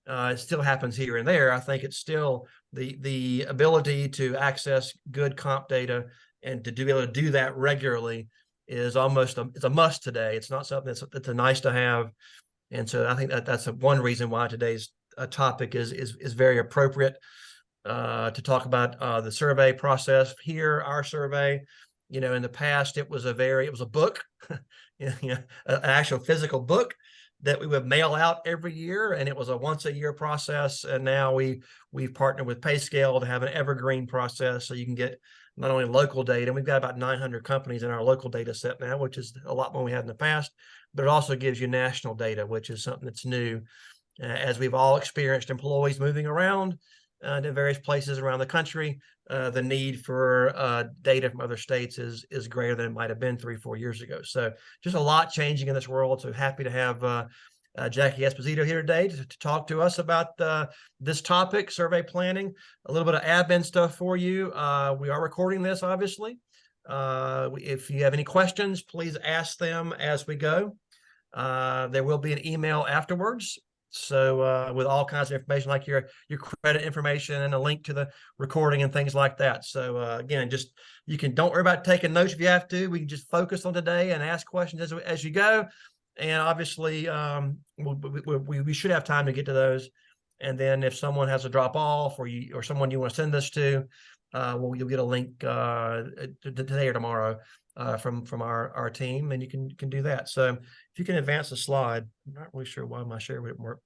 It still happens here and there. I think it's still the ability to access good comp data and to be able to do that regularly is almost it's a must today. It's not something that's a nice to have. And so I think that's one reason why today's topic is very appropriate to talk about the survey process here. Our survey, in the past it was a book, an actual physical book that we would mail out every year, and it was a once a year process. And now we've partnered with PayScale to have an evergreen process, so you can get not only local data, and we've got about 900 companies in our local data set now, which is a lot more than we had in the past, but it also gives you national data, which is something that's new. As we've all experienced employees moving around to various places around the country, the need for data from other states is greater than it might have been 3-4 years ago. So just a lot changing in this world. So happy to have Jackie Esposito here today to talk to us about this topic, survey planning. A little bit of admin stuff for you. We are recording this, obviously. If you have any questions, please ask them as we go. There will be an email afterwards. So with all kinds of information like your credit information and a link to the recording and things like that. So again, just don't worry about taking notes if you have to. We can just focus on today and ask questions as you go. And obviously, we should have time to get to those. And then if someone has a drop off or someone you want to send this to, you'll get a link today or tomorrow from our team, and you can do that. So if you can advance the slide, I'm not really sure why my share wouldn't work.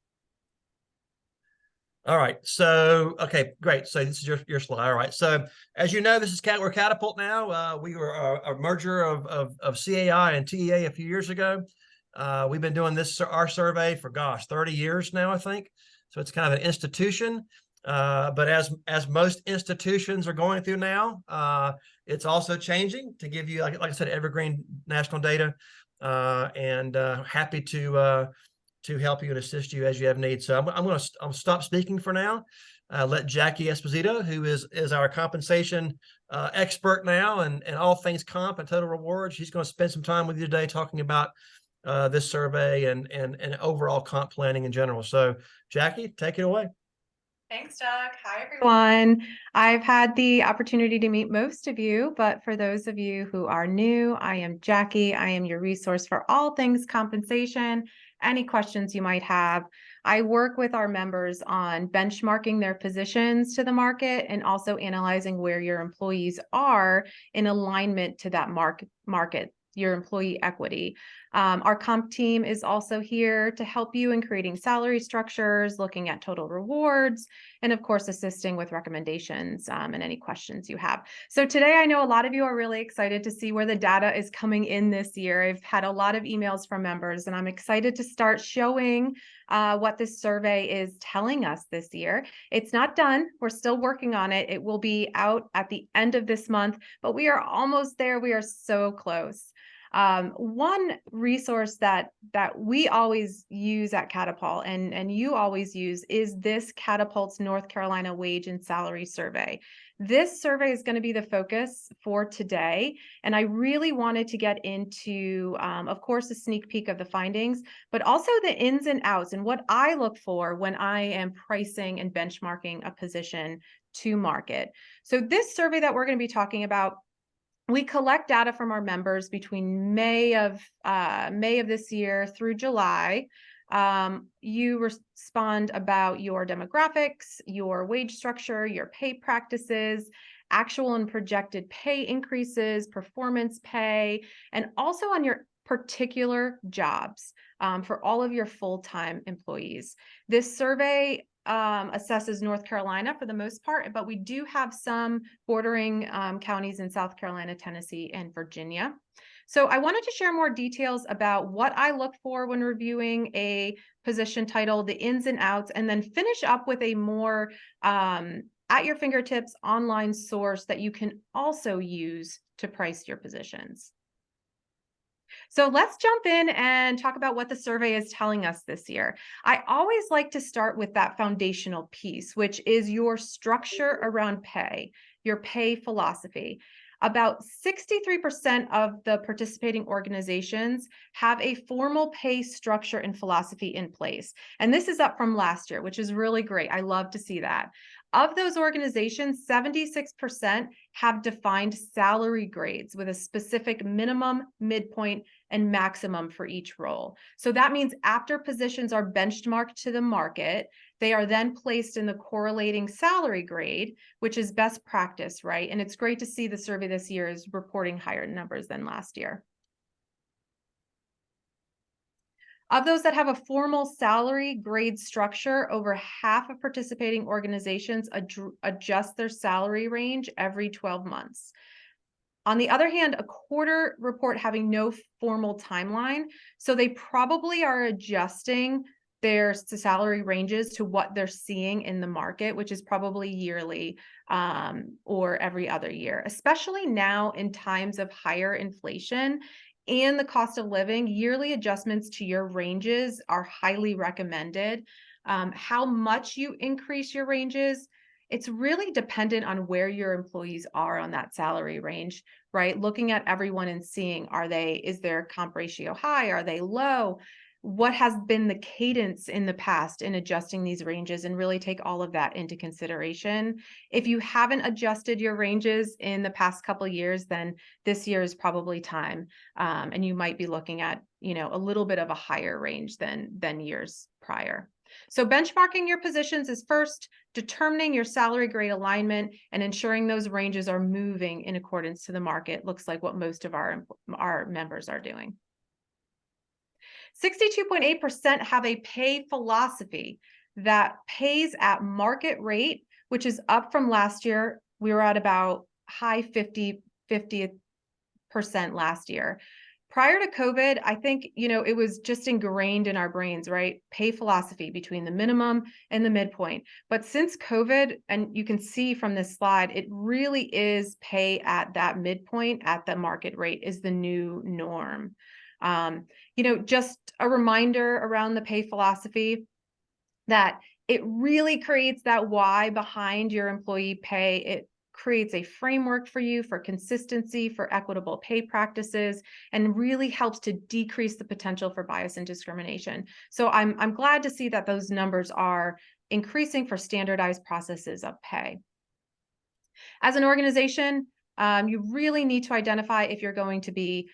All right, so okay, great. So this is your slide. All right, so as you know, we're Catapult now. We were a merger of CAI and TEA a few years ago. We've been doing our survey for 30 years now, I think. So it's kind of an institution. But as most institutions are going through now, it's also changing to give you, like I said, evergreen national data, and happy to help you and assist you as you have needs. So I'm going to stop speaking for now. Let Jackie Esposito, who is our compensation expert now and all things comp and total rewards, she's going to spend some time with you today talking about this survey and overall comp planning in general. So Jackie, take it away. Thanks, Doug. Hi, everyone. I've had the opportunity to meet most of you, but for those of you who are new, I am Jackie. I am your resource for all things compensation, any questions you might have. I work with our members on benchmarking their positions to the market and also analyzing where your employees are in alignment to that market, your employee equity. Our comp team is also here to help you in creating salary structures, looking at total rewards, and of course, assisting with recommendations and any questions you have. So today, I know a lot of you are really excited to see where the data is coming in this year. I've had a lot of emails from members, and I'm excited to start showing what this survey is telling us this year. It's not done. We're still working on it. It will be out at the end of this month, but we are almost there. We are so close. One resource that we always use at Catapult and you always use is this Catapult's North Carolina Wage and Salary Survey. This survey is going to be the focus for today, and I really wanted to get into, of course, a sneak peek of the findings, but also the ins and outs and what I look for when I am pricing and benchmarking a position to market. So this survey that we're going to be talking about, we collect data from our members between May of this year through July. You respond about your demographics, your wage structure, your pay practices, actual and projected pay increases, performance pay, and also on your particular jobs for all of your full-time employees. This survey assesses North Carolina for the most part, but we do have some bordering counties in South Carolina, Tennessee, and Virginia. So I wanted to share more details about what I look for when reviewing a position title, the ins and outs, and then finish up with a more at your fingertips online source that you can also use to price your positions. So let's jump in and talk about what the survey is telling us this year. I always like to start with that foundational piece, which is your structure around pay, your pay philosophy. About 63% of the participating organizations have a formal pay structure and philosophy in place. And this is up from last year, which is really great. I love to see that. Of those organizations, 76% have defined salary grades with a specific minimum, midpoint, and maximum for each role. So that means after positions are benchmarked to the market, they are then placed in the correlating salary grade, which is best practice, right? And it's great to see the survey this year is reporting higher numbers than last year. Of those that have a formal salary grade structure, over half of participating organizations adjust their salary range every 12 months. On the other hand, a quarter report having no formal timeline, so they probably are adjusting their salary ranges to what they're seeing in the market, which is probably yearly or every other year, especially now in times of higher inflation and the cost of living. Yearly adjustments to your ranges are highly recommended. How much you increase your ranges, it's really dependent on where your employees are on that salary range, right? Looking at everyone and seeing, is their comp ratio high? Are they low? What has been the cadence in the past in adjusting these ranges, and really take all of that into consideration. If you haven't adjusted your ranges in the past couple of years, then this year is probably time. And you might be looking at, a little bit of a higher range than years prior. So benchmarking your positions is first, determining your salary grade alignment and ensuring those ranges are moving in accordance to the market. Looks like what most of our members are doing. 62.8% have a pay philosophy that pays at market rate, which is up from last year. We were at about high 50% last year. Prior to COVID, I think, it was just ingrained in our brains, right? Pay philosophy between the minimum and the midpoint. But since COVID, and you can see from this slide, it really is pay at that midpoint at the market rate is the new norm. Just a reminder around the pay philosophy that it really creates that why behind your employee pay. It creates a framework for you for consistency, for equitable pay practices, and really helps to decrease the potential for bias and discrimination. So I'm glad to see that those numbers are increasing for standardized processes of pay. As an organization, you really need to identify if you're going to be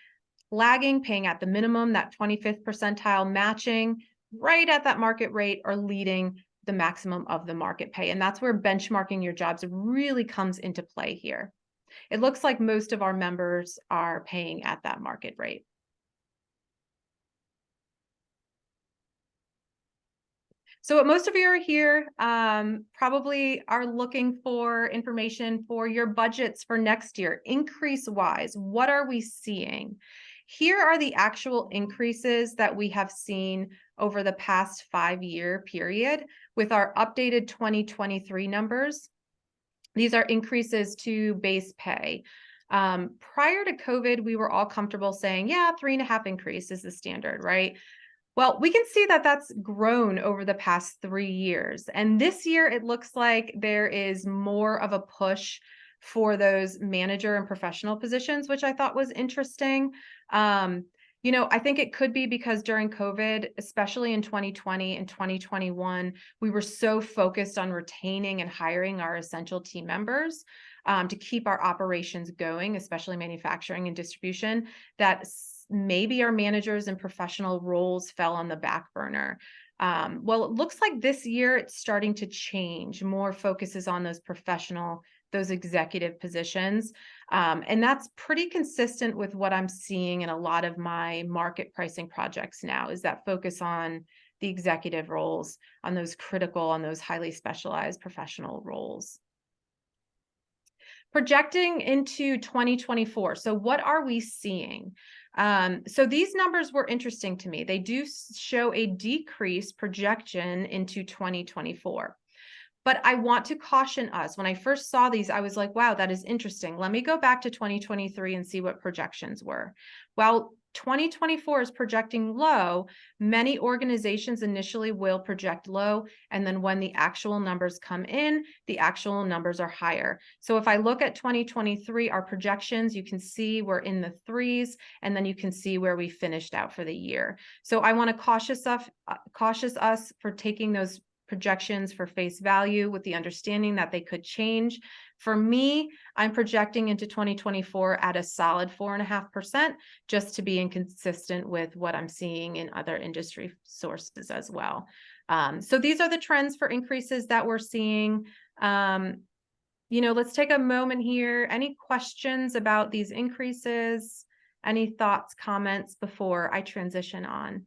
lagging, paying at the minimum, that 25th percentile, matching right at that market rate, or leading the maximum of the market pay. And that's where benchmarking your jobs really comes into play here. It looks like most of our members are paying at that market rate. So what most of you are here probably are looking for information for your budgets for next year, increase-wise. What are we seeing? Here are the actual increases that we have seen over the past 5-year period with our updated 2023 numbers. These are increases to base pay. Prior to COVID, we were all comfortable saying, 3.5 increase is the standard, right? Well, we can see that that's grown over the past 3 years. And this year, it looks like there is more of a push for those manager and professional positions, which I thought was interesting. I think it could be because during COVID, especially in 2020 and 2021, we were so focused on retaining and hiring our essential team members to keep our operations going, especially manufacturing and distribution, that maybe our managers and professional roles fell on the back burner. Well, it looks like this year it's starting to change. More focuses on those executive positions. And that's pretty consistent with what I'm seeing in a lot of my market pricing projects now, is that focus on the executive roles, on those highly specialized professional roles. Projecting into 2024. So what are we seeing? So these numbers were interesting to me. They do show a decrease projection into 2024. But I want to caution us. When I first saw these, I was like, wow, that is interesting. Let me go back to 2023 and see what projections were. Well, 2024 is projecting low, many organizations initially will project low, and then when the actual numbers come in, the actual numbers are higher. So if I look at 2023, our projections, you can see we're in the threes, and then you can see where we finished out for the year. So I want to cautious us for taking those projections for face value with the understanding that they could change. For me, I'm projecting into 2024 at a solid 4.5%, just to be inconsistent with what I'm seeing in other industry sources as well. So these are the trends for increases that we're seeing. Let's take a moment here. Any questions about these increases? Any thoughts, comments before I transition on?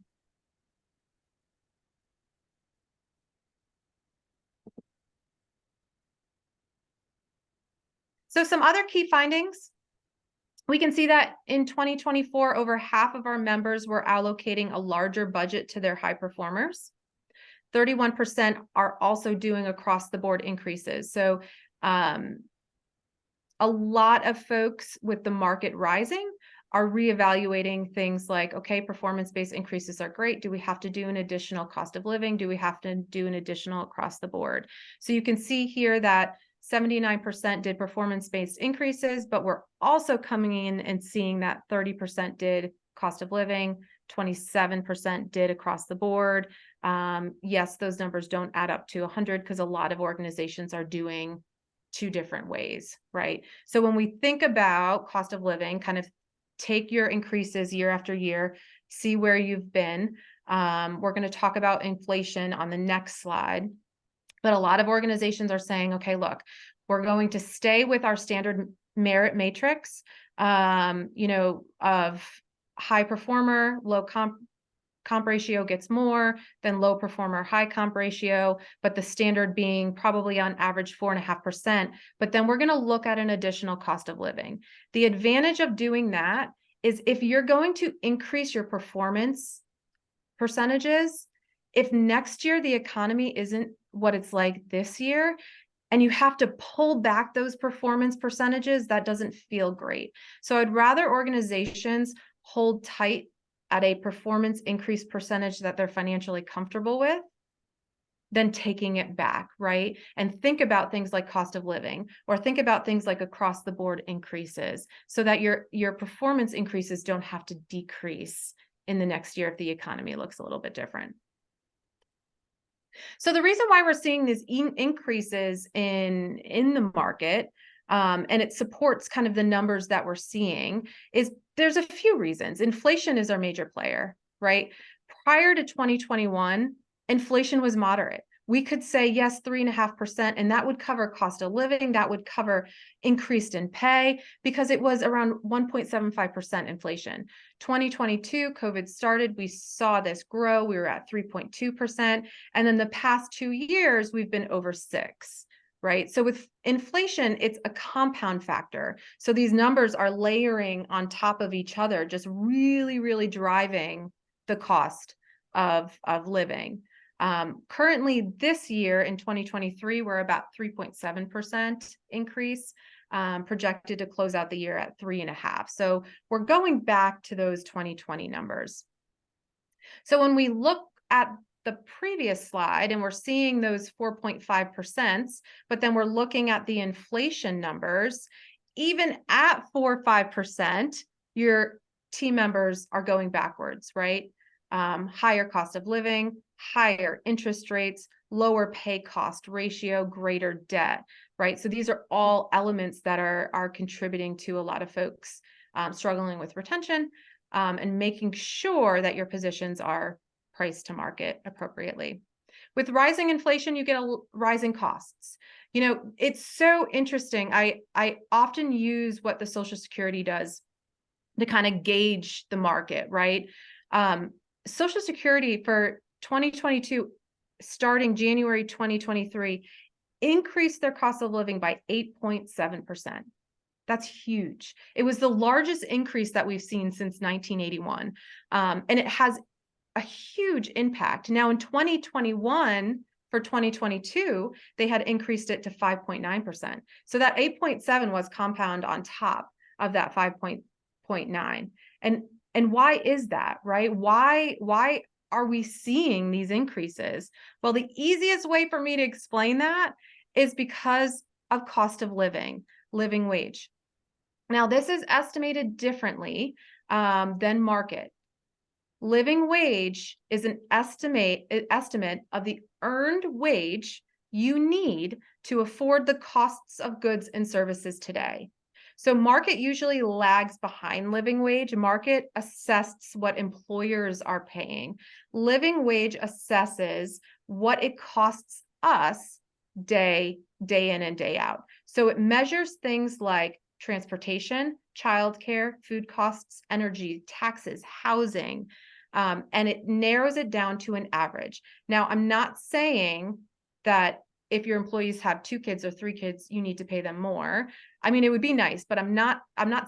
So some other key findings. We can see that in 2024, over half of our members were allocating a larger budget to their high performers. 31% are also doing across the board increases. So a lot of folks with the market rising are reevaluating things like, okay, performance-based increases are great. Do we have to do an additional cost of living? Do we have to do an additional across the board? So you can see here that 79% did performance-based increases, but we're also coming in and seeing that 30% did cost of living, 27% did across the board. Yes, those numbers don't add up to 100 because a lot of organizations are doing two different ways, right? So when we think about cost of living, kind of take your increases year after year, see where you've been. We're going to talk about inflation on the next slide. But a lot of organizations are saying, okay, look, we're going to stay with our standard merit matrix, of high performer, low comp ratio gets more than low performer, high comp ratio, but the standard being probably on average 4.5%. But then we're going to look at an additional cost of living. The advantage of doing that is if you're going to increase your performance percentages, if next year the economy isn't what it's like this year, and you have to pull back those performance percentages, that doesn't feel great. So I'd rather organizations hold tight at a performance increase percentage that they're financially comfortable with than taking it back, right? And think about things like cost of living, or think about things like across the board increases, so that your performance increases don't have to decrease in the next year if the economy looks a little bit different. So the reason why we're seeing these increases in the market, and it supports kind of the numbers that we're seeing, is there's a few reasons. Inflation is our major player, right? Prior to 2021, inflation was moderate. We could say, yes, 3.5%, and that would cover cost of living, that would cover increased in pay, because it was around 1.75% inflation. 2022, COVID started, we saw this grow, we were at 3.2%, and then the past 2 years, we've been over 6%. Right? So with inflation, it's a compound factor. So these numbers are layering on top of each other, just really, really driving the cost of living. Currently this year in 2023, we're about 3.7% increase, projected to close out the year at 3.5%. So we're going back to those 2020 numbers. So when we look at the previous slide and we're seeing those 4.5%, but then we're looking at the inflation numbers, even at 4 or 5%, your team members are going backwards, right? Higher cost of living, higher interest rates, lower pay cost ratio, greater debt, right? So these are all elements that are contributing to a lot of folks struggling with retention, and making sure that your positions are priced to market appropriately. With rising inflation, you get a rising costs. It's so interesting. I often use what the Social Security does to kind of gauge the market, right? Social Security for 2022, starting January 2023, increased their cost of living by 8.7%. That's huge. It was the largest increase that we've seen since 1981. And it has a huge impact. Now in 2021, for 2022, they had increased it to 5.9%. So that 8.7 was compound on top of that 5.9. And And why is that, right? Why are we seeing these increases? Well, the easiest way for me to explain that is because of cost of living wage. Now, this is estimated differently than market. Living wage is an estimate of the earned wage you need to afford the costs of goods and services today. So market usually lags behind living wage. Market assesses what employers are paying. Living wage assesses what it costs us day in and day out. So it measures things like transportation, childcare, food costs, energy, taxes, housing, and it narrows it down to an average. Now, I'm not saying that if your employees have 2 kids or 3 kids, you need to pay them more. I mean, it would be nice, but I'm not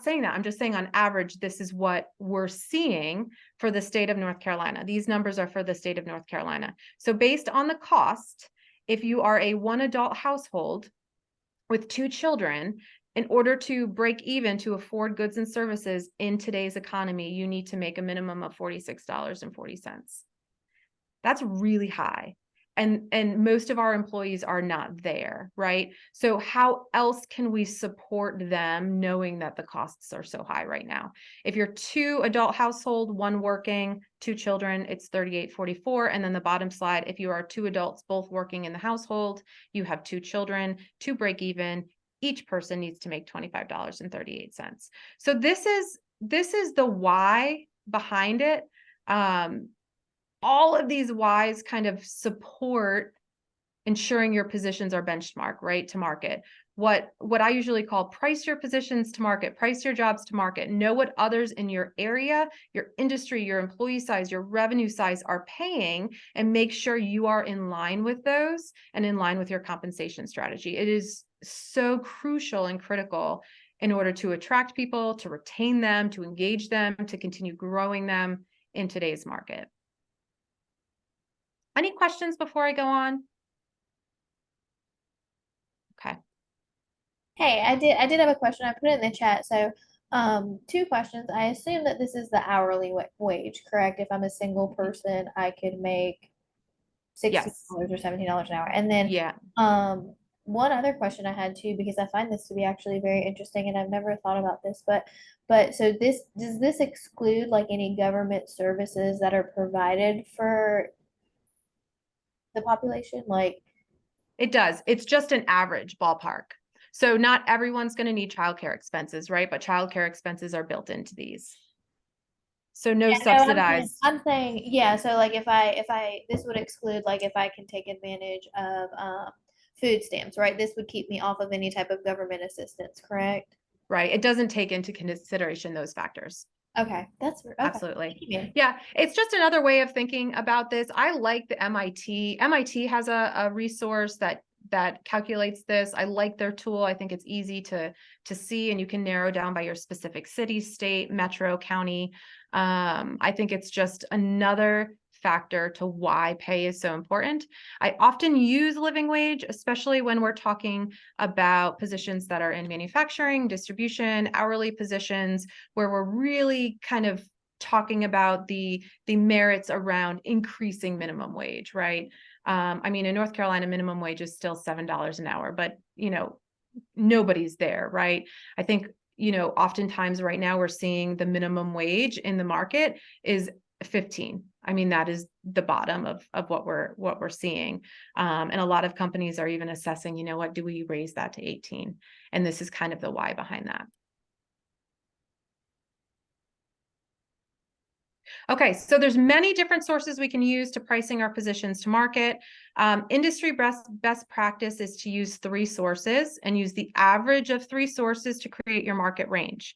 saying that. I'm just saying on average, this is what we're seeing for the state of North Carolina. These numbers are for the state of North Carolina. So based on the cost, if you are a 1 adult household with 2 children, in order to break even to afford goods and services in today's economy, you need to make a minimum of $46.40. That's really high. And most of our employees are not there, right? So how else can we support them knowing that the costs are so high right now? If you're 2 adult household, 1 working, 2 children, it's $38.44. And then the bottom slide, if you are 2 adults, both working in the household, you have 2 children, to break even, each person needs to make $25.38. So this is the why behind it. All of these whys kind of support ensuring your positions are benchmarked, right, to market. What I usually call price your positions to market, price your jobs to market, know what others in your area, your industry, your employee size, your revenue size are paying, and make sure you are in line with those and in line with your compensation strategy. It is so crucial and critical in order to attract people, to retain them, to engage them, to continue growing them in today's market. Any questions before I go on? Okay. Hey, I did have a question. I put it in the chat. So, 2 questions. I assume that this is the hourly wage, correct? If I'm a single person, I could make $16 Yes. or $17 an hour. And then, Yeah. one other question I had too, because I find this to be actually very interesting, and I've never thought about this, but so does this exclude like any government services that are provided for the population? Like, It does. It's just an average ballpark. So not everyone's going to need childcare expenses, right? But childcare expenses are built into these. So no yeah, no, subsidized. I'm saying, yeah, so like if I this would exclude like if I can take advantage of food stamps, right? This would keep me off of any type of government assistance, correct? Right. It doesn't take into consideration those factors. Okay, that's okay. Absolutely. Thank you. Yeah, it's just another way of thinking about this. I like the MIT. MIT has a resource that calculates this. I like their tool. I think it's easy to see, and you can narrow down by your specific city, state, metro, county. I think it's just another factor to why pay is so important. I often use living wage, especially when we're talking about positions that are in manufacturing, distribution, hourly positions, where we're really kind of talking about the merits around increasing minimum wage, right? I mean, in North Carolina, minimum wage is still $7 an hour, but nobody's there, right? I think, oftentimes right now we're seeing the minimum wage in the market is 15. I mean, that is the bottom of what we're seeing. And a lot of companies are even assessing, what do we raise that to 18? And this is kind of the why behind that. Okay, so there's many different sources we can use to pricing our positions to market. Industry best practice is to use 3 sources and use the average of 3 sources to create your market range.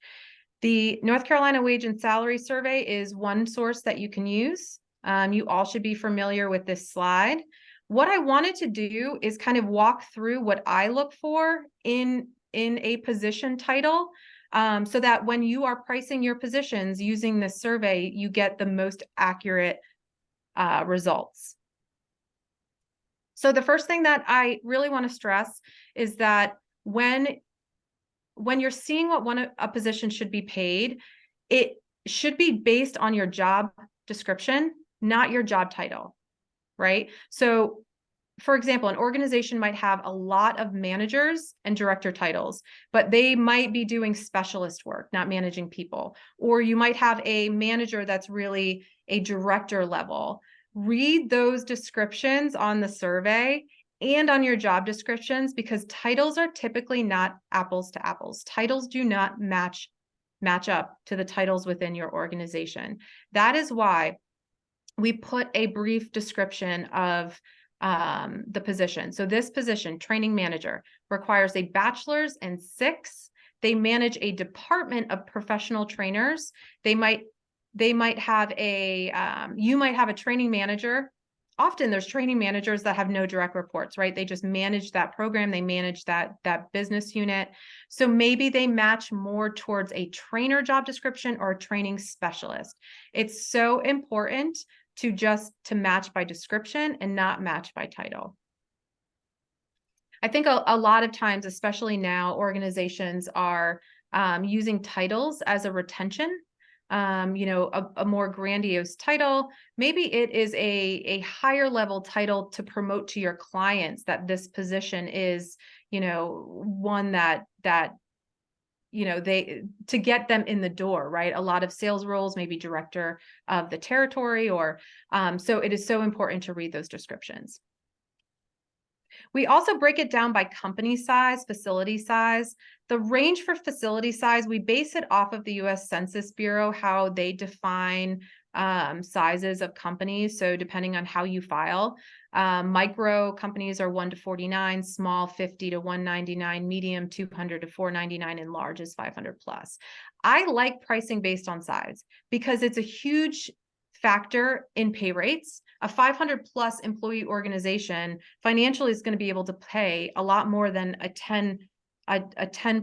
The North Carolina Wage and Salary Survey is one source that you can use. You all should be familiar with this slide. What I wanted to do is kind of walk through what I look for in a position title, so that when you are pricing your positions using this survey, you get the most accurate results. So the first thing that I really want to stress is that when you're seeing what a position should be paid, should be based on your job description, not your job title, right? So for example, an organization might have a lot of managers and director titles, but they might be doing specialist work, not managing people. Or you might have a manager that's really a director level. Read those descriptions on the survey and on your job descriptions, because titles are typically not apples to apples. Titles do not match up to the titles within your organization. That is why we put a brief description of the position. So this position, training manager, requires a bachelor's and 6. They manage a department of professional trainers. They might have you might have a training manager. Often there's training managers that have no direct reports, right? They just manage that program. They manage that business unit. So maybe they match more towards a trainer job description or a training specialist. It's so important to match by description and not match by title. I think a lot of times, especially now, organizations are using titles as a retention. A more grandiose title. Maybe it is a higher level title to promote to your clients that this position is, one that to get them in the door, right? A lot of sales roles, maybe director of the territory, or so it is so important to read those descriptions. We also break it down by company size, facility size. The range for facility size, we base it off of the US Census Bureau, how they define sizes of companies. So depending on how you file, micro companies are 1 to 49, small 50 to 199, medium 200 to 499, and large is 500 plus. I like pricing based on size because it's a huge factor in pay rates. A 500 plus employee organization financially is going to be able to pay a lot more than a 10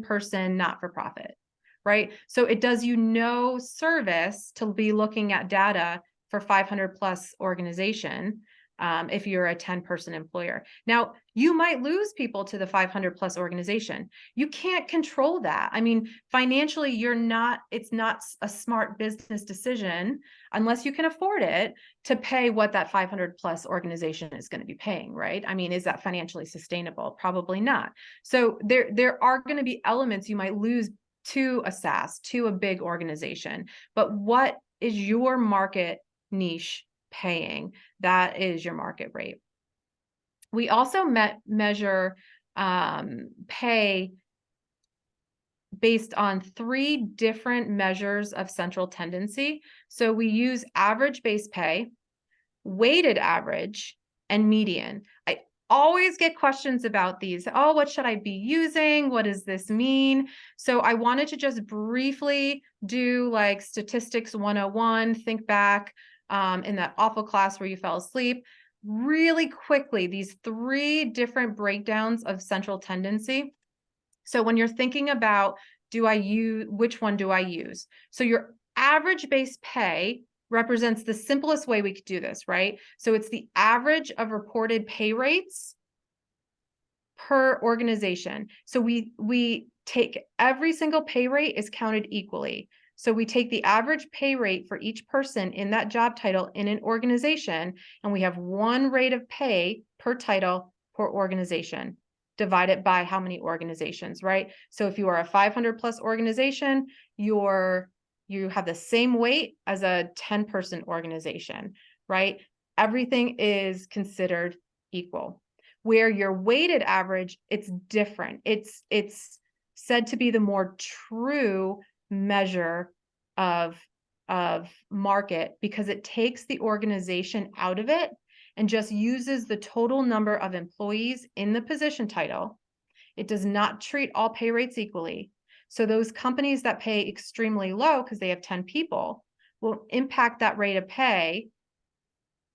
person not-for-profit, right? So it does you no service to be looking at data for 500 plus organization if you're a 10 person employer. Now, you might lose people to the 500 plus organization. You can't control that. I mean, financially, it's not a smart business decision unless you can afford it to pay what that 500 plus organization is going to be paying, right? I mean, is that financially sustainable? Probably not. So there are going to be elements you might lose to a SaaS, to a big organization, but what is your market niche paying? That is your market rate. We also measure pay based on 3 different measures of central tendency. So we use average base pay, weighted average, and median. I always get questions about these. Oh, what should I be using? What does this mean? So I wanted to just briefly do like statistics 101, think back in that awful class where you fell asleep. Really quickly, these 3 different breakdowns of central tendency. So when you're thinking about, which one do I use? So your average base pay represents the simplest way we could do this, right? So it's the average of reported pay rates per organization. So we take every single pay rate is counted equally. So we take the average pay rate for each person in that job title in an organization, and we have one rate of pay per title per organization, divided by how many organizations, right? So if you are a 500 plus organization, you have the same weight as a 10 person organization, right? Everything is considered equal. Where your weighted average, it's different. It's said to be the more true measure of market because it takes the organization out of it and just uses the total number of employees in the position title. It does not treat all pay rates equally. So those companies that pay extremely low because they have 10 people will impact that rate of pay.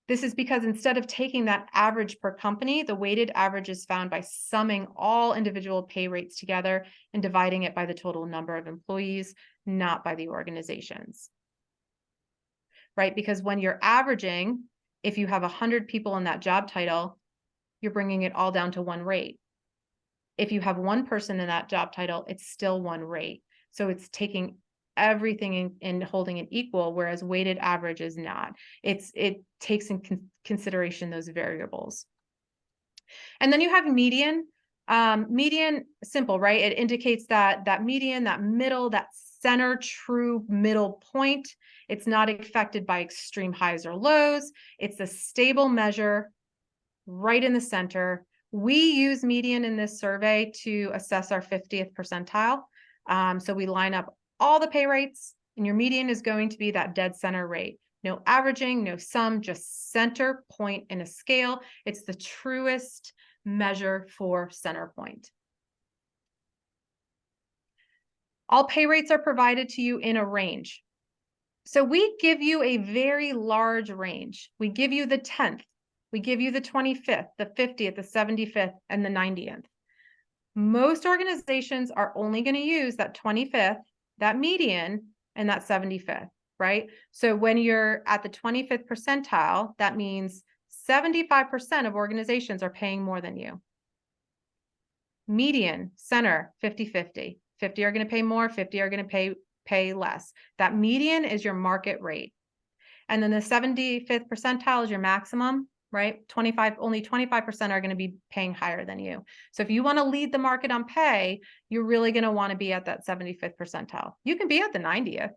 This is because instead of taking that average per company, the weighted average is found by summing all individual pay rates together and dividing it by the total number of employees, not by the organizations, right? Because when you're averaging, if you have 100 people in that job title, you're bringing it all down to one rate. If you have one person in that job title, it's still one rate. So it's taking everything in holding it equal, whereas weighted average is not. It takes in consideration those variables. And then you have median. Median, simple, right? It indicates that median, that middle, that center, true middle point. It's not affected by extreme highs or lows. It's a stable measure right in the center. We use median in this survey to assess our 50th percentile. So we line up all the pay rates, and your median is going to be that dead center rate. No averaging, no sum, just center point in a scale. It's the truest measure for center point. All pay rates are provided to you in a range. So we give you a very large range. We give you the 10th, we give you the 25th, the 50th, the 75th, and the 90th. Most organizations are only going to use that 25th, that median, and that 75th, right? So when you're at the 25th percentile, that means 75% of organizations are paying more than you. Median, center, 50-50. 50 are going to pay more, 50 are going to pay less. That median is your market rate. And then the 75th percentile is your maximum, right? Only 25% are going to be paying higher than you. So if you want to lead the market on pay, you're really going to want to be at that 75th percentile. You can be at the 90th,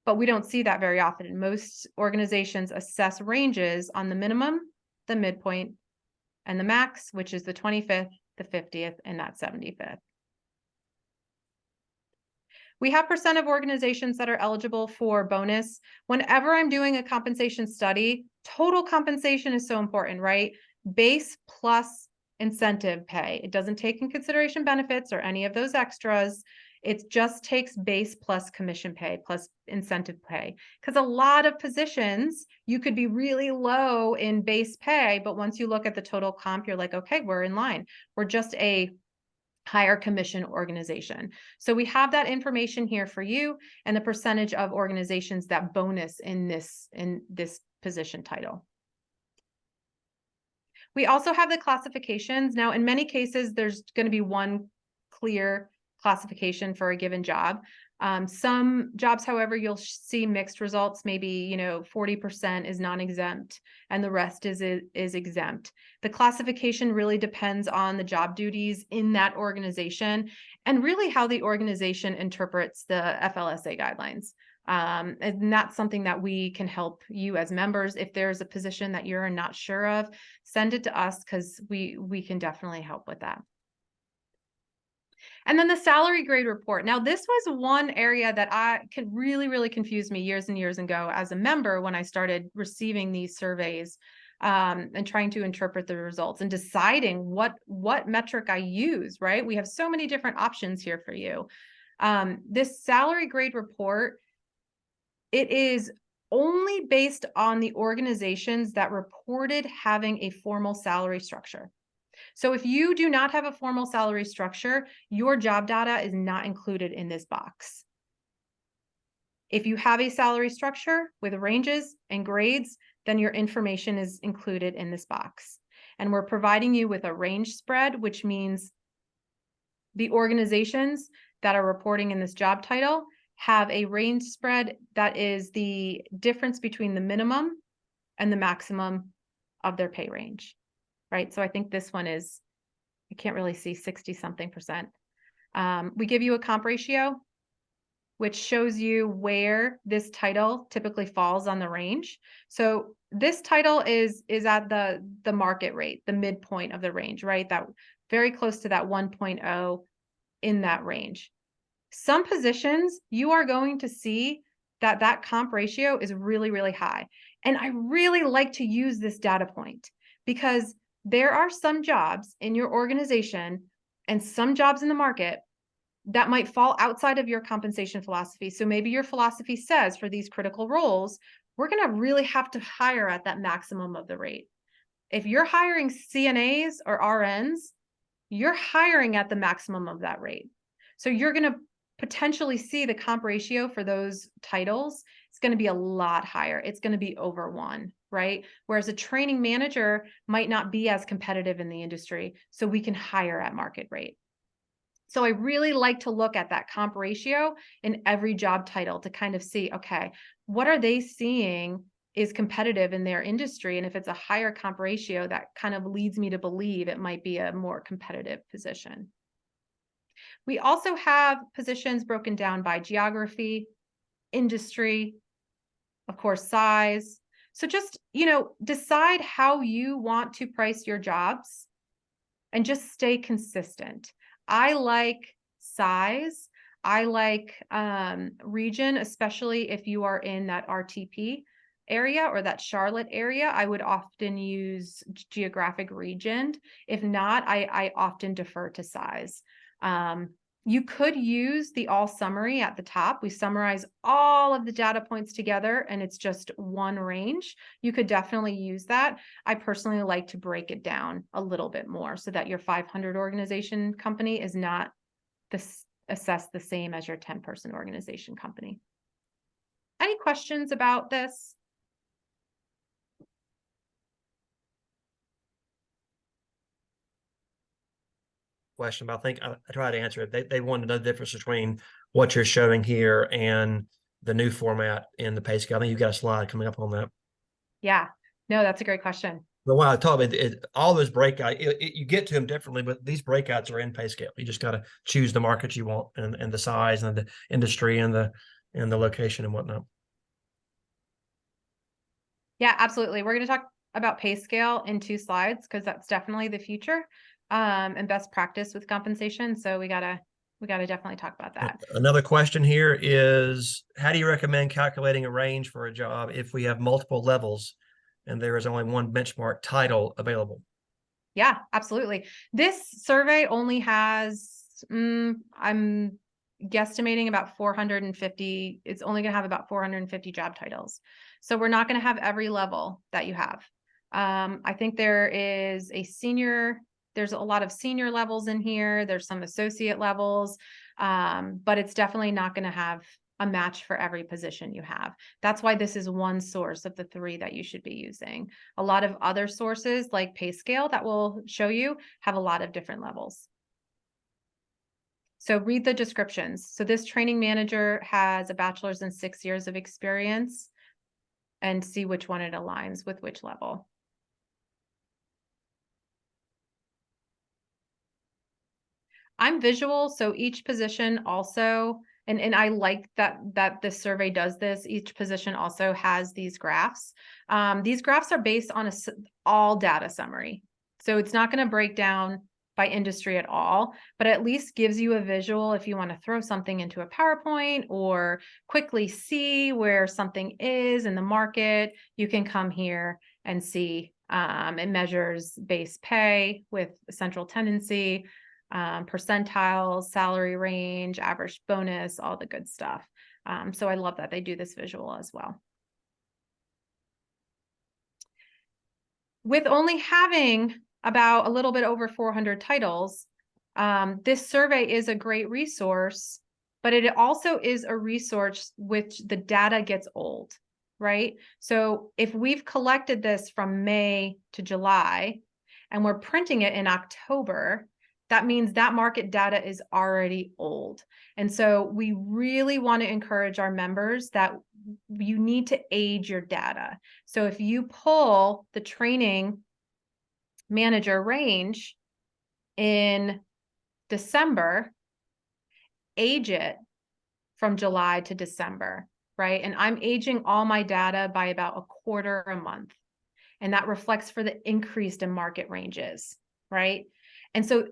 but we don't see that very often. Most organizations assess ranges on the minimum, the midpoint, and the max, which is the 25th, the 50th, and that 75th. We have percent of organizations that are eligible for bonus. Whenever I'm doing a compensation study, total compensation is so important, right? Base plus incentive pay. It doesn't take in consideration benefits or any of those extras. It just takes base plus commission pay plus incentive pay. Because a lot of positions, you could be really low in base pay, but once you look at the total comp, you're like, okay, we're in line. We're just a higher commission organization. So we have that information here for you and the percentage of organizations that bonus in this position title. We also have the classifications. Now, in many cases, there's going to be one clear classification for a given job. Some jobs, however, you'll see mixed results. Maybe 40% is non-exempt and the rest is exempt. The classification really depends on the job duties in that organization and really how the organization interprets the FLSA guidelines. And that's something that we can help you as members. If there's a position that you're not sure of, send it to us because we can definitely help with that. And then the salary grade report. Now, this was one area that can really confuse me years and years ago as a member when I started receiving these surveys and trying to interpret the results and deciding what metric I use, right? We have so many different options here for you. This salary grade report, it is only based on the organizations that reported having a formal salary structure. So if you do not have a formal salary structure, your job data is not included in this box. If you have a salary structure with ranges and grades, then your information is included in this box. And we're providing you with a range spread, which means the organizations that are reporting in this job title have a range spread that is the difference between the minimum and the maximum of their pay range. Right? So I think this one is, I can't really see 60-something%. We give you a comp ratio, which shows you where this title typically falls on the range. So this title is at the market rate, the midpoint of the range, right? That very close to that 1.0 in that range. Some positions you are going to see that comp ratio is really high. And I really like to use this data point because there are some jobs in your organization and some jobs in the market that might fall outside of your compensation philosophy. So maybe your philosophy says for these critical roles, we're going to really have to hire at that maximum of the rate. If you're hiring CNAs or RNs, you're hiring at the maximum of that rate. So you're going to potentially see the comp ratio for those titles. It's going to be a lot higher. It's going to be over 1, right? Whereas a training manager might not be as competitive in the industry, so we can hire at market rate. So I really like to look at that comp ratio in every job title to kind of see, okay, what are they seeing is competitive in their industry? And if it's a higher comp ratio, that kind of leads me to believe it might be a more competitive position. We also have positions broken down by geography, industry, of course, size. So just, decide how you want to price your jobs and just stay consistent. I like size. I like region, especially if you are in that RTP area or that Charlotte area. I would often use geographic region. If not, I often defer to size. You could use the all summary at the top. We summarize all of the data points together and it's just one range. You could definitely use that. I personally like to break it down a little bit more so that your 500 organization company is not assessed the same as your 10-person organization company. Any questions about this? Question, but I think I tried to answer it. They wanted to know the difference between what you're showing here and the new format in the pay scale. I think you've got a slide coming up on that. Yeah, no, that's a great question. But when I talk about all those breakout, you get to them differently, but these breakouts are in pay scale. You just got to choose the market you want and the size and the industry and the location and whatnot. Yeah, absolutely. We're going to talk about pay scale in 2 slides because that's definitely the future and best practice with compensation. So we gotta definitely talk about that. Another question here is, how do you recommend calculating a range for a job if we have multiple levels and there is only one benchmark title available? Yeah, absolutely. This survey only has, I'm guesstimating about 450. It's only going to have about 450 job titles. So we're not going to have every level that you have. I think there's a lot of senior levels in here. There's some associate levels, but it's definitely not going to have a match for every position you have. That's why this is one source of the 3 that you should be using. A lot of other sources like pay scale that will show you have a lot of different levels. So read the descriptions. So this training manager has a bachelor's and 6 years of experience and see which one it aligns with which level. I'm visual, so each position also, and I like that this survey does this. Each position also has these graphs. These graphs are based on all data summary. So it's not going to break down by industry at all, but at least gives you a visual if you want to throw something into a PowerPoint or quickly see where something is in the market. You can come here and see. It measures base pay with central tendency, percentiles, salary range, average bonus, all the good stuff. So I love that they do this visual as well. With only having about a little bit over 400 titles, this survey is a great resource, but it also is a resource which the data gets old, right? So if we've collected this from May to July and we're printing it in October, that means that market data is already old. And so we really want to encourage our members that you need to age your data. So if you pull the training manager range in December, age it from July to December, right? And I'm aging all my data by about a quarter a month. And that reflects for the increased in market ranges, right? And so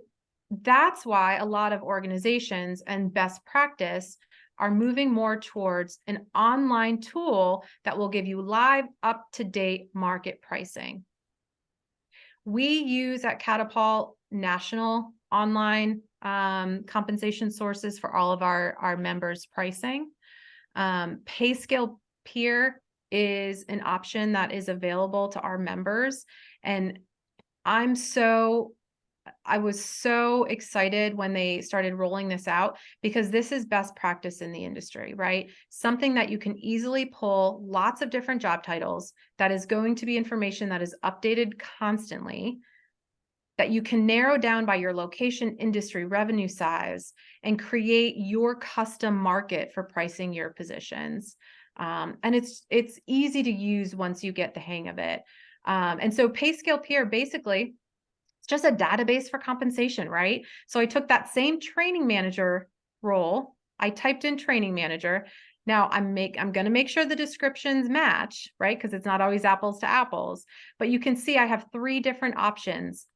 that's why a lot of organizations and best practice are moving more towards an online tool that will give you live, up-to-date market pricing. We use at Catapult national online compensation sources for all of our members' pricing. Pay Scale Peer is an option that is available to our members. And I was so excited when they started rolling this out because this is best practice in the industry, right? Something that you can easily pull lots of different job titles that is going to be information that is updated constantly. that you can narrow down by your location, industry, revenue size, and create your custom market for pricing your positions. And it's easy to use once you get the hang of it. And so PayScale Peer, basically, it's just a database for compensation, right? So I took that same training manager role, I typed in training manager. Now I'm going to make sure the descriptions match, right? Because it's not always apples to apples, but you can see I have 3 different options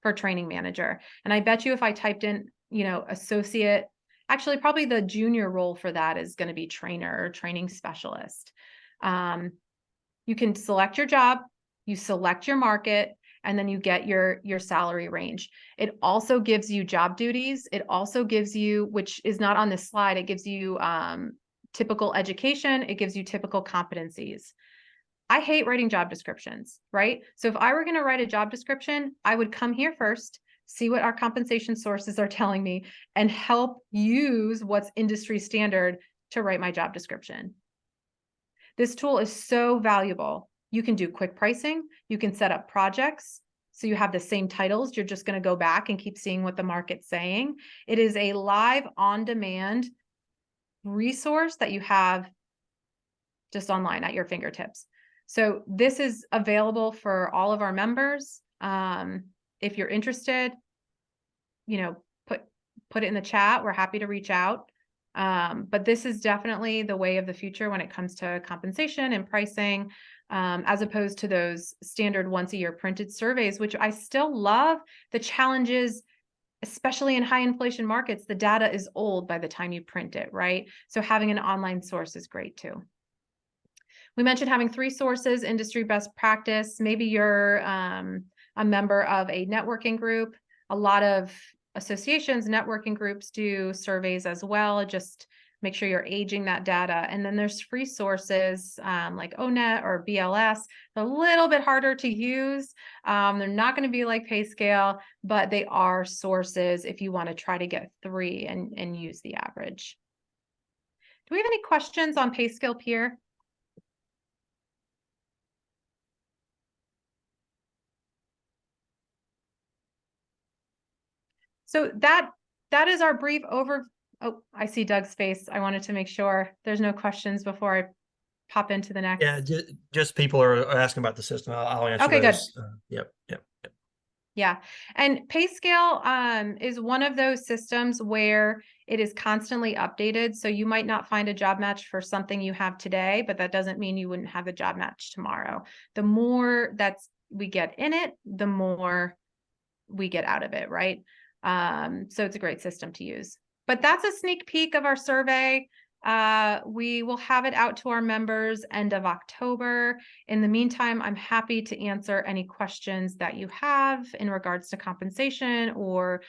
for training manager. And I bet you if I typed in, associate, actually probably the junior role for that is going to be trainer or training specialist. You can select your job, you select your market, and then you get your salary range. It also gives you job duties. It also gives you, which is not on this slide, it gives you typical education. It gives you typical competencies. I hate writing job descriptions, right? So if I were going to write a job description, I would come here first, see what our compensation sources are telling me, and help use what's industry standard to write my job description. This tool is so valuable. You can do quick pricing. You can set up projects. So you have the same titles. You're just going to go back and keep seeing what the market's saying. It is a live on-demand resource that you have just online at your fingertips. So this is available for all of our members. If you're interested, put it in the chat. We're happy to reach out. But this is definitely the way of the future when it comes to compensation and pricing, as opposed to those standard once-a-year printed surveys, which I still love. The challenge is, especially in high inflation markets, the data is old by the time you print it, right? So having an online source is great too. We mentioned having 3 sources, industry best practice. Maybe you're a member of a networking group. A lot of associations, networking groups do surveys as well. Just make sure you're aging that data. And then there's free sources like ONET or BLS. They're a little bit harder to use. They're not going to be like PayScale, but they are sources if you want to try to get 3 and use the average. Do we have any questions on PayScale Peer? So that is our brief over. Oh, I see Doug's face. I wanted to make sure there's no questions before I pop into the next. Yeah, just people are asking about the system. I'll answer Okay, those. good. Yep. Yeah. And PayScale is one of those systems where it is constantly updated. So you might not find a job match for something you have today, but that doesn't mean you wouldn't have a job match tomorrow. The more we get in it, the more we get out of it, right? So it's a great system to use. But that's a sneak peek of our survey. We will have it out to our members end of October. In the meantime, I'm happy to answer any questions that you have in regards to compensation or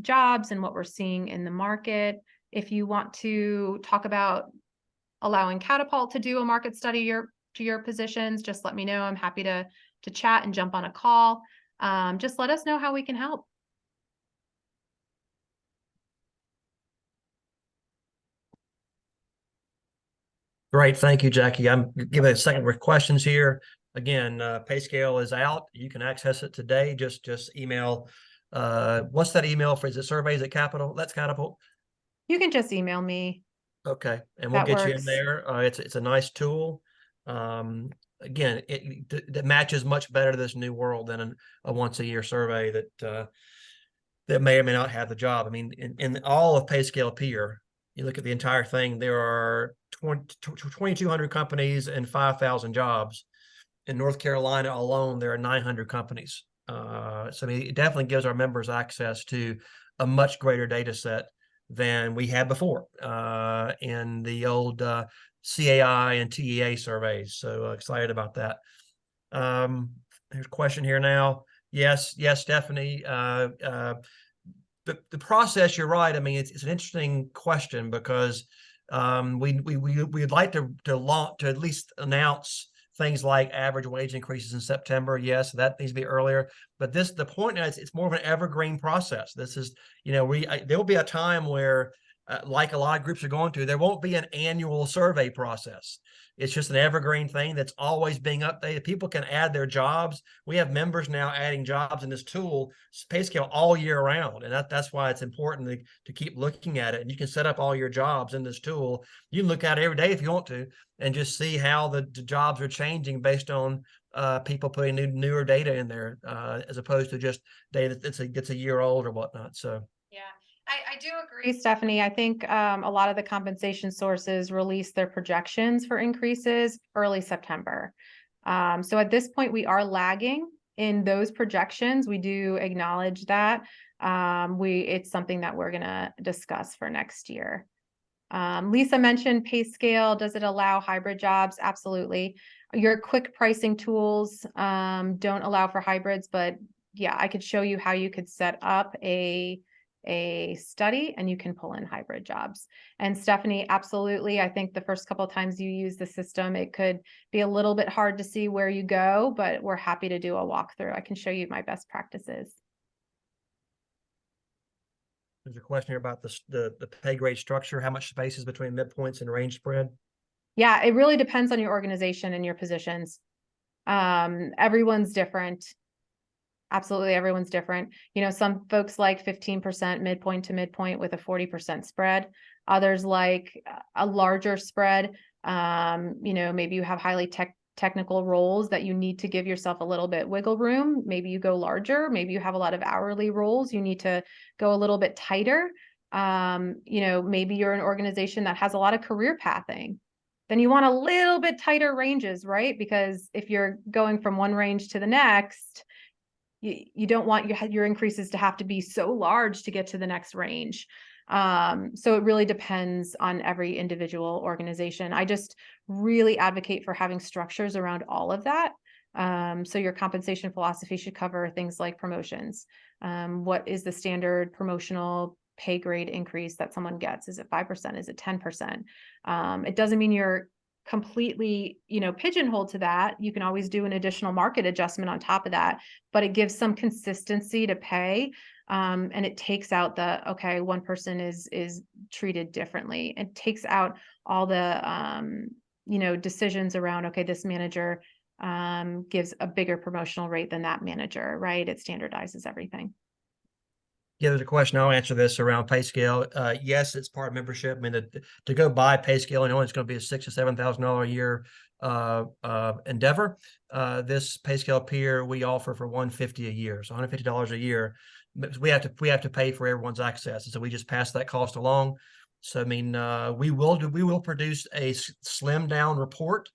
jobs and what we're seeing in the market. If you want to talk about allowing Catapult to do a market study to your positions, just let me know. I'm happy to chat and jump on a call. Just let us know how we can help. Great. Thank you, Jackie. I'm giving a second with questions here. Again, PayScale is out. You can access it today. Just email. What's that email for? Is it surveys at Capital? That's Catapult. You can just email me. Okay, and we'll That get you in works. there. It's a nice tool. Again, that matches much better to this new world than a once-a-year survey that may or may not have the job. I mean, in all of PayScale Peer, you look at the entire thing, there are 2,200 companies and 5,000 jobs. In North Carolina alone, there are 900 companies. So I mean, it definitely gives our members access to a much greater data set than we had before in the old CAI and TEA surveys. So excited about that. There's a question here now. Yes, Stephanie. The process, you're right. I mean, it's an interesting question because we'd like to at least announce things like average wage increases in September. Yes, that needs to be earlier. But the point is, it's more of an evergreen process. This is, there will be a time where like a lot of groups are going to, there won't be an annual survey process. It's just an evergreen thing that's always being updated. People can add their jobs. We have members now adding jobs in this tool, pay scale, all year round. And that's why it's important to keep looking at it. And you can set up all your jobs in this tool. You can look at it every day if you want to, and just see how the jobs are changing based on people putting newer data in there, as opposed to just data that's a year old or whatnot. So. Yeah. I do agree, Stephanie. I think a lot of the compensation sources release their projections for increases early September. So at this point, we are lagging in those projections. We do acknowledge that. It's something that we're going to discuss for next year. Lisa mentioned pay scale. Does it allow hybrid jobs? Absolutely. Your quick pricing tools don't allow for hybrids, but yeah, I could show you how you could set up a study and you can pull in hybrid jobs. And Stephanie, absolutely. I think the first couple of times you use the system, it could be a little bit hard to see where you go, but we're happy to do a walkthrough. I can show you my best practices. There's a question here about the pay grade structure. How much space is between midpoints and range spread? Yeah, it really depends on your organization and your positions. Everyone's different. Absolutely, everyone's different. You know, some folks like 15% midpoint to midpoint with a 40% spread. Others like a larger spread. You know, maybe you have highly technical roles that you need to give yourself a little bit wiggle room. Maybe you go larger. Maybe you have a lot of hourly roles. You need to go a little bit tighter. You know, maybe you're an organization that has a lot of career pathing. Then you want a little bit tighter ranges, right? Because if you're going from one range to the next, you don't want your increases to have to be so large to get to the next range. So it really depends on every individual organization. I just really advocate for having structures around all of that. So your compensation philosophy should cover things like promotions. What is the standard promotional pay grade increase that someone gets? Is it 5%? Is it 10%? It doesn't mean you're completely, you know, pigeonholed to that. You can always do an additional market adjustment on top of that, but it gives some consistency to pay. And it takes out the, okay, one person is treated differently. It takes out all the, you know, decisions around, okay, this manager gives a bigger promotional rate than that manager, right? It standardizes everything. Yeah, there's a question. I'll answer this around pay scale. Yes, it's part of membership. I mean, to go buy pay scale, it's going to be a $6,000 to $7,000 a year endeavor. This pay scale peer we offer for $150 a year, so $150 a year. We have to pay for everyone's access, and so we just pass that cost along. So I mean, we will produce a slimmed down report.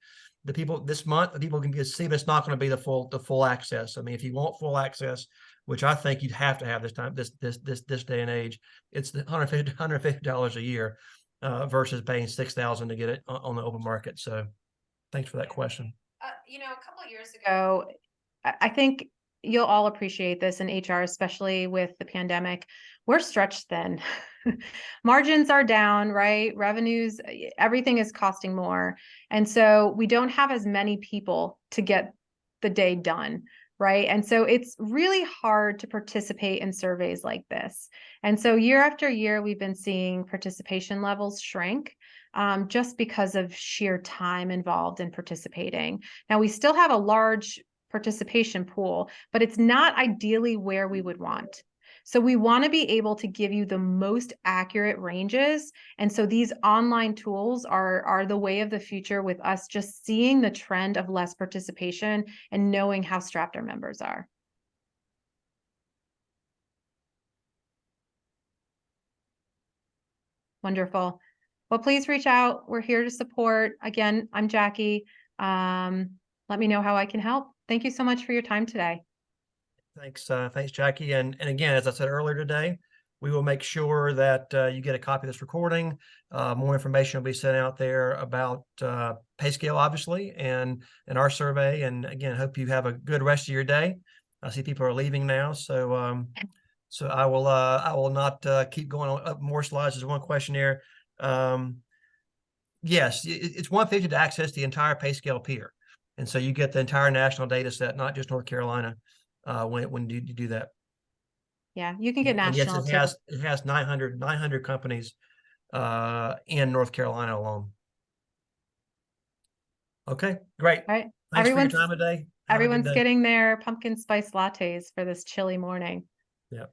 This month, the people can see, but it's not going to be the full access. I mean, if you want full access, which I think you'd have to have this day and age, it's the $150 a year versus paying $6,000 to get it on the open market. So thanks for that question. You know, a couple of years ago, I think you'll all appreciate this in HR, especially with the pandemic. We're stretched thin. Margins are down, right? Revenues, everything is costing more. And so we don't have as many people to get the day done. Right. And so it's really hard to participate in surveys like this. And so year after year, we've been seeing participation levels shrink just because of sheer time involved in participating. Now, we still have a large participation pool, but it's not ideally where we would want. So we want to be able to give you the most accurate ranges. And so these online tools are the way of the future, with us just seeing the trend of less participation and knowing how strapped our members are. Wonderful. Well, please reach out. We're here to support. Again, I'm Jackie. Let me know how I can help. Thank you so much for your time today. Thanks, Jackie. And again, as I said earlier today, we will make sure that you get a copy of this recording. More information will be sent out there about pay scale, obviously, and our survey. And again, hope you have a good rest of your day. I see people are leaving now, so so I will not keep going up more slides. There's one question here. Yes, it's $150 to access the entire pay scale peer, and so you get the entire national data set, not just North Carolina. When you do that. Yeah, you can get national. And yes, it has 900 companies in North Carolina alone. Okay, great. All right. Thanks for your time today. Have a good Everyone's day. getting their pumpkin spice lattes for this chilly morning. Yeah.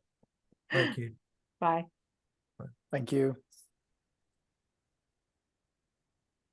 Thank you. Bye. Thank you.